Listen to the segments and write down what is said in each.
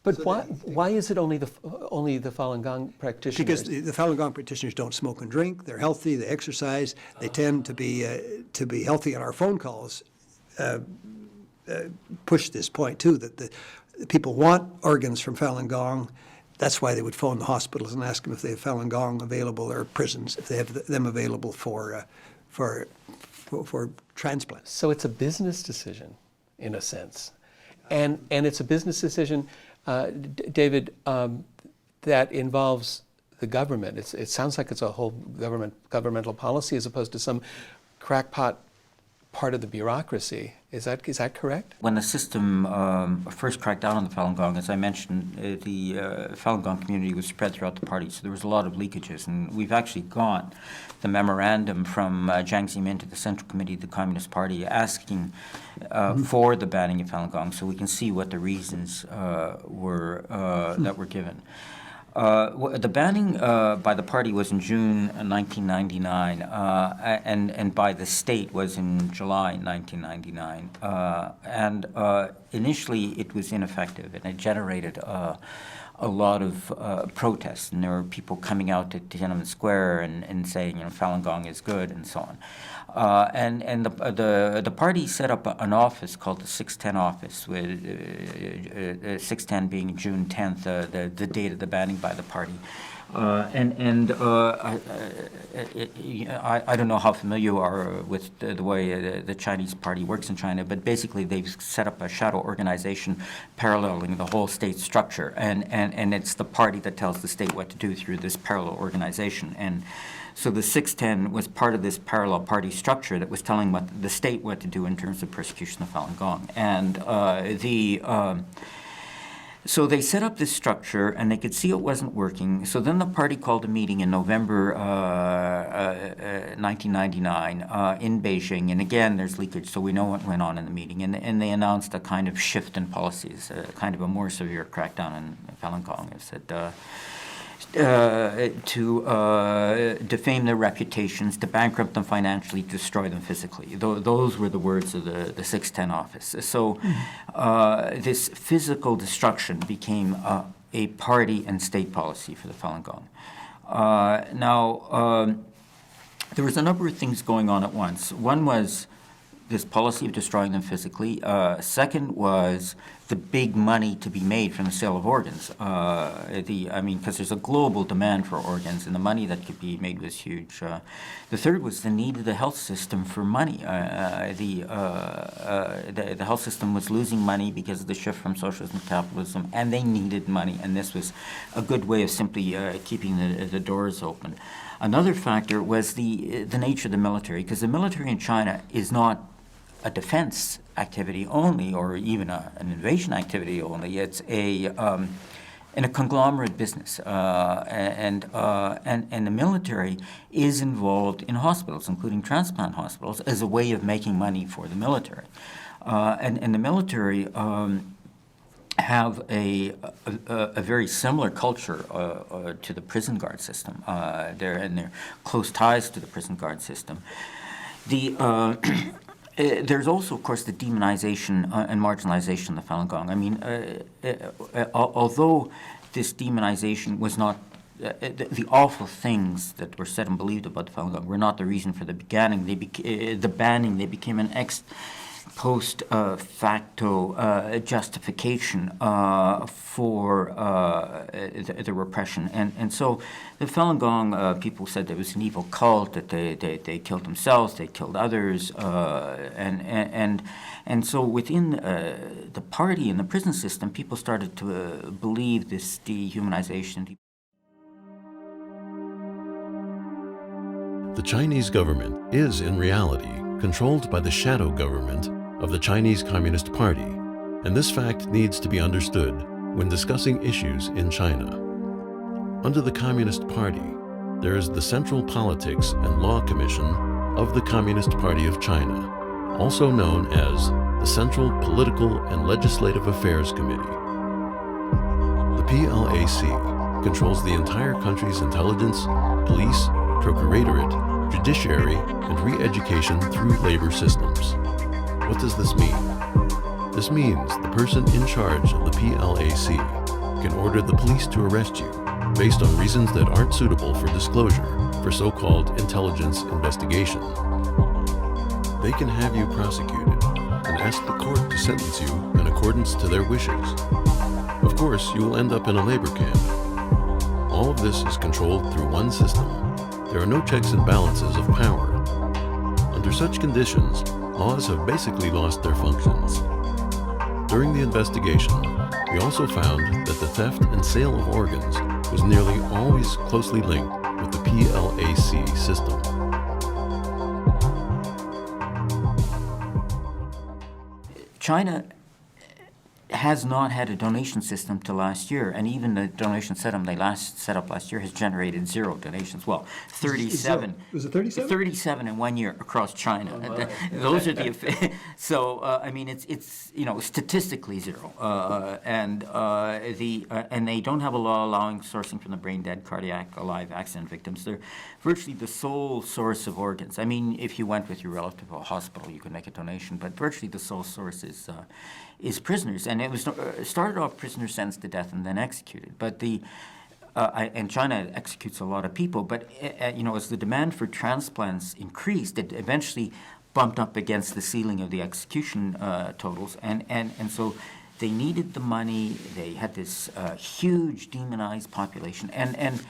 But so why is it only the Falun Gong practitioners? Because the Falun Gong practitioners don't smoke and drink. They're healthy. They exercise. They tend to be healthy. And our phone calls push this point too, that the people want organs from Falun Gong. That's why they would phone the hospitals and ask them if they have Falun Gong available, or prisons if they have them available for transplants. So it's a business decision, in a sense, and it's a business decision. David, that involves the government. It sounds like it's a whole governmental policy as opposed to some crackpot part of the bureaucracy. Is that correct? When the system first cracked down on the Falun Gong, as I mentioned, the Falun Gong community was spread throughout the party, so there was a lot of leakages. And we've actually got the memorandum from Jiang Zemin to the Central Committee of the Communist Party asking for the banning of Falun Gong, so we can see what the reasons were that were given. The banning by the party was in June 1999, and by the state was in July 1999. And initially it was ineffective, and it generated a lot of protests, and there were people coming out to Tiananmen Square and saying, Falun Gong is good, and so on. And the party set up an office called the 610 office, with 610 being June 10th, the date of the banning by the party. I don't know how familiar you are with the way the Chinese party works in China, but basically they've set up a shadow organization paralleling the whole state structure, and it's the party that tells the state what to do through this parallel organization. And so the 610 was part of this parallel party structure that was telling the state what to do in terms of persecution of Falun Gong. And so they set up this structure, and they could see it wasn't working. So then the party called a meeting in November 1999 in Beijing. And again, there's leakage, so we know what went on in the meeting. And they announced a kind of shift in policies, kind of a more severe crackdown on Falun Gong. It said to defame their reputations, to bankrupt them financially, to destroy them physically. Those were the words of the 610 office. So this physical destruction became a party and state policy for the Falun Gong. Now, there was a number of things going on at once. One was this policy of destroying them physically. Second was the big money to be made from the sale of organs. Because there's a global demand for organs, and the money that could be made was huge. The third was the need of the health system for money. The health system was losing money because of the shift from socialism to capitalism, and they needed money, and this was a good way of simply keeping the doors open. Another factor was the nature of the military, because the military in China is not a defense activity only, or even an invasion activity only. It's in a conglomerate business, and the military is involved in hospitals, including transplant hospitals, as a way of making money for the military, and the military have a very similar culture to the prison guard system. They're close ties to the prison guard system. There's also, of course, the demonization and marginalization of the Falun Gong. Although this demonization was not, the awful things that were said and believed about the Falun Gong were not the reason for the banning. They became an post facto justification for the repression. And so the Falun Gong people said there was an evil cult, that they killed themselves, they killed others, and so within the party and the prison system, people started to believe this dehumanization. The Chinese government is in reality controlled by the shadow government of the Chinese Communist Party, and this fact needs to be understood when discussing issues in China. Under the Communist Party, there is the Central Politics and Law Commission of the Communist Party of China, also known as the Central Political and Legislative Affairs Committee. The PLAC controls the entire country's intelligence, police, procuratorate, judiciary, and re-education through labor systems. What does this mean? This means the person in charge of the PLAC can order the police to arrest you based on reasons that aren't suitable for disclosure for so-called intelligence investigation. They can have you prosecuted and ask the court to sentence you in accordance to their wishes. Of course, you will end up in a labor camp. All of this is controlled through one system. There are no checks and balances of power. Under such conditions, laws have basically lost their functions. During the investigation, we also found that the theft and sale of organs was nearly always closely linked with the PLAC system. China has not had a donation system till last year, and even the donation system they set up last year has generated 0 donations. Well, 37. Was it 37? 37 in 1 year across China. Those are the so I mean it's statistically 0, and they don't have a law allowing sourcing from the brain dead, cardiac, alive accident victims. They're virtually the sole source of organs. I mean, if you went with your relative to a hospital, you could make a donation, but virtually the sole source is prisoners, and it was started off prisoners sentenced to death and then executed. But and China executes a lot of people. But as the demand for transplants increased, it eventually bumped up against the ceiling of the execution totals, and so they needed the money. They had this huge demonized population, and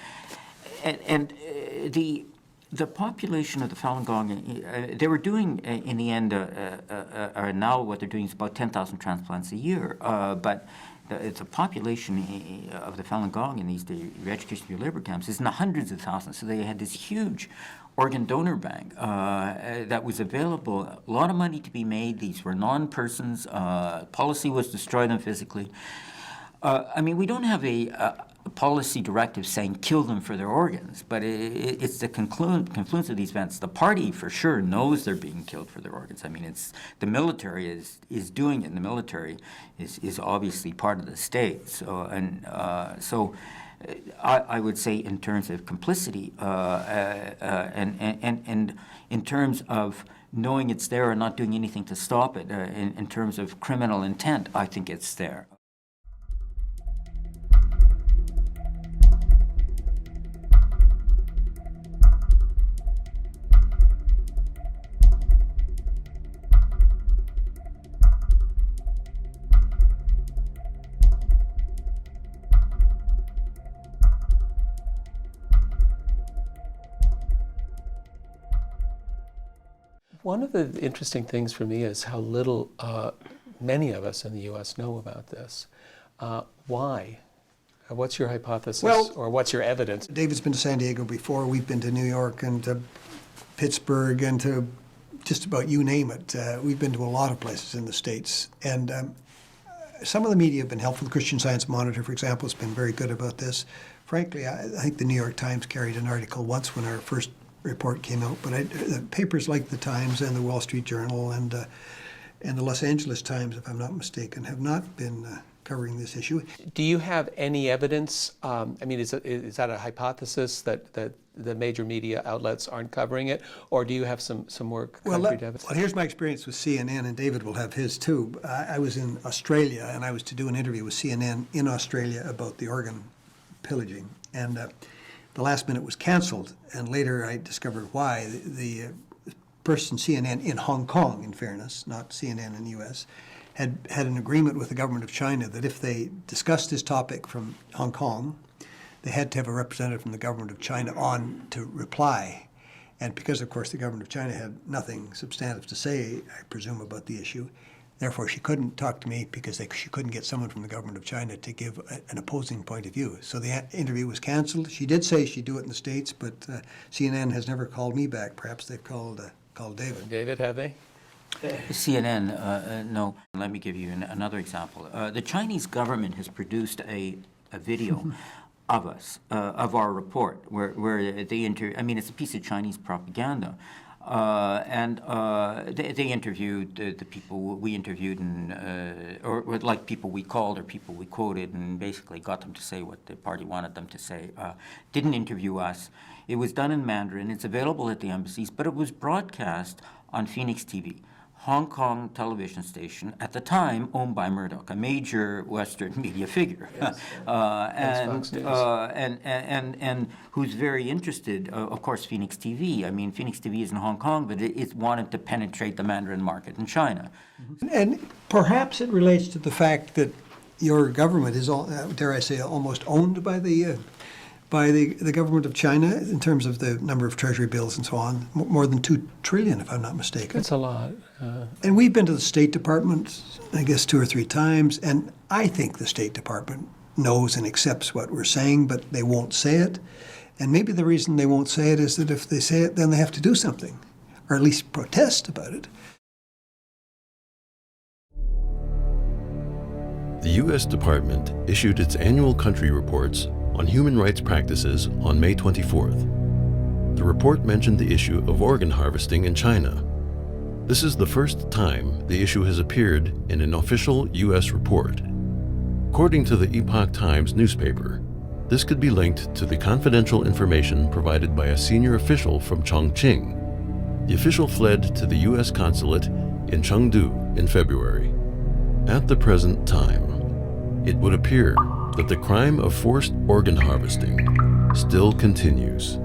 the population of the Falun Gong, they were doing, in the end, or now what they're doing is about 10,000 transplants a year. But the population of the Falun Gong in these re-education labor camps is in the hundreds of thousands. So they had this huge organ donor bank that was available, a lot of money to be made. These were non-persons. Policy was destroy them physically. I mean, we don't have a policy directive saying kill them for their organs, but it's the confluence of these events. The party for sure knows they're being killed for their organs. I mean, it's the military is doing it, and the military is obviously part of the state. So I would say in terms of complicity and in terms of knowing it's there and not doing anything to stop it, in terms of criminal intent, I think it's there. One of the interesting things for me is how little many of us in the U.S. know about this. Why? What's your hypothesis, or what's your evidence? David's been to San Diego before. We've been to New York and to Pittsburgh and to just about you name it. We've been to a lot of places in the States. And some of the media have been helpful. The Christian Science Monitor, for example, has been very good about this. Frankly, I think the New York Times carried an article once when our first report came out, but the papers like the Times and the Wall Street Journal and the Los Angeles Times, if I'm not mistaken, have not been covering this issue. Do you have any evidence? I mean, is that a hypothesis that the major media outlets aren't covering it, or do you have some more concrete evidence? Well, here's my experience with CNN, and David will have his too. I was in Australia, and I was to do an interview with CNN in Australia about the organ pillaging, and the last minute was canceled, and later I discovered why. The person, CNN in Hong Kong, in fairness, not CNN in the U.S., had an agreement with the government of China that if they discussed this topic from Hong Kong, they had to have a representative from the government of China on to reply. And because, of course, the government of China had nothing substantive to say, I presume, about the issue, therefore she couldn't talk to me because she couldn't get someone from the government of China to give an opposing point of view. So the interview was canceled. She did say she'd do it in the States, but CNN has never called me back. Perhaps they've called David. David, have they? CNN, no. Let me give you another example. The Chinese government has produced a video of us, of our report, where they I mean, it's a piece of Chinese propaganda. They interviewed the people we interviewed, or like people we called or people we quoted, and basically got them to say what the party wanted them to say. Didn't interview us. It was done in Mandarin. It's available at the embassies, but it was broadcast on Phoenix TV. Hong Kong television station, at the time owned by Murdoch, a major Western media figure, Yes. Fox News. And who's very interested, of course, Phoenix TV. I mean, Phoenix TV is in Hong Kong, but it wanted to penetrate the Mandarin market in China. And perhaps it relates to the fact that your government is, dare I say, almost owned by the government of China in terms of the number of treasury bills and so on, more than 2 trillion, if I'm not mistaken. That's a lot. And we've been to the State Department, I guess, 2 or 3 times, and I think the State Department knows and accepts what we're saying, but they won't say it. And maybe the reason they won't say it is that if they say it, then they have to do something, or at least protest about it. The U.S. Department issued its annual country reports on human rights practices on May 24th. The report mentioned the issue of organ harvesting in China. This is the first time the issue has appeared in an official U.S. report. According to the Epoch Times newspaper, this could be linked to the confidential information provided by a senior official from Chongqing. The official fled to the U.S. consulate in Chengdu in February. At the present time, it would appear that the crime of forced organ harvesting still continues.